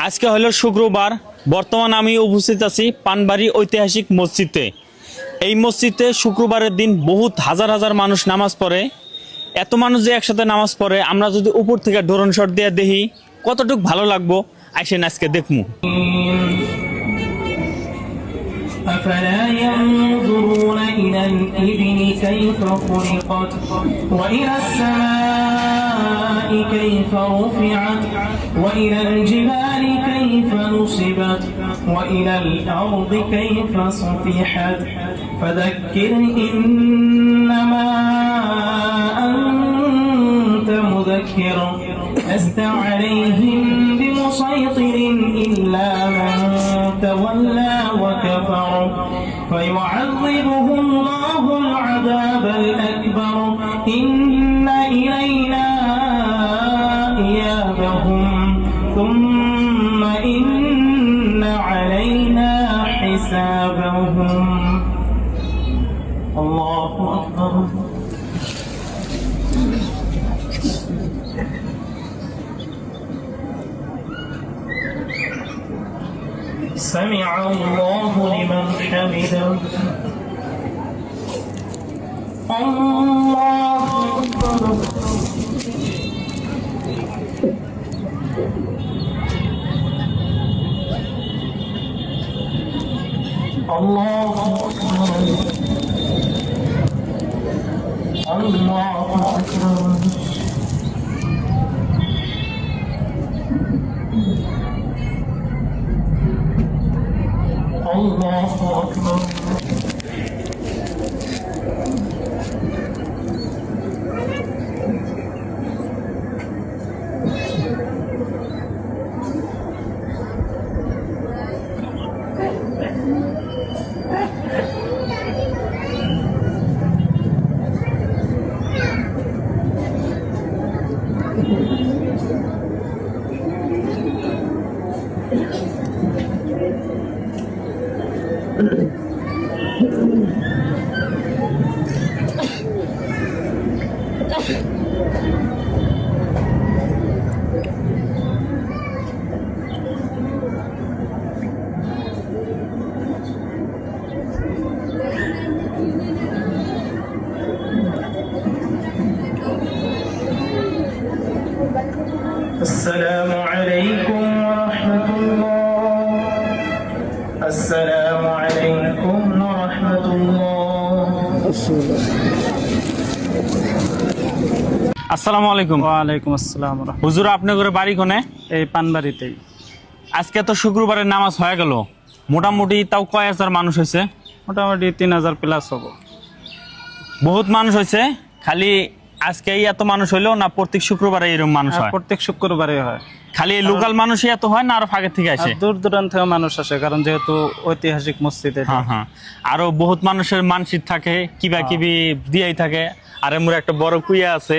আজকে হলো শুক্রবার। বর্তমান আমি উপস্থিত আছি পানবাড়ি ঐতিহাসিক মসজিদে। এই মসজিদে শুক্রবারের দিন বহুত হাজার হাজার মানুষ নামাজ পড়ে। এত মানুষ যে একসাথে নামাজ পড়ে, আমরা যদি উপর থেকে ড্রোন শট দিয়ে দেখি কতটুকু ভালো লাগবো, আইসেন আজকে দেখমু। أفلا ينظرون إلى الإبل كيف خلقت وإلى السماء كيف رفعت وإلى الجبال كيف نصبت وإلى الأرض كيف سطحت فذكر إنما أنت مذكر لست عليهم بمسيطر إلا من تولى وكفر فيعذبه الله العذاب الأكبر إن إلينا إيابهم ثم إن علينا حسابهم الله أكبر سمع الله لمن حمده الله أكبر الله أكبر الله أكبر الله أكبر السلام عليكم ورحمة الله السلام عليكم ورحمة الله আসসালামু আলাইকুম। ওয়ালাইকুম আসসালাম। হুজুর, আপনাদের বাড়ি কোনে? এই পানবাড়িতেই। আজকে তো শুক্রবারের নামাজ হয়ে গেল, মোটামুটি তাও কয় হাজার মানুষ হয়েছে? মোটামুটি 3000 প্লাস হবো। বহুত মানুষ হয়েছে। খালি আজকে এত মানুষ হইলো না প্রত্যেক শুক্রবারে এরকম মানুষ হয়? প্রত্যেক শুক্রবারে হয়। খালি লোকাল মানুষই এত হয় না আরো আগে থেকে আসে? দূর দূরান্ত থেকে মানুষ আসে, কারণ যেহেতু ঐতিহাসিক মসজিদ। হ্যাঁ হ্যাঁ, আরো বহুত মানুষের মানসিক থাকে, কিবা কিবি দিয়াই থাকে। আর এমন একটা বড় কুইয়া আছে।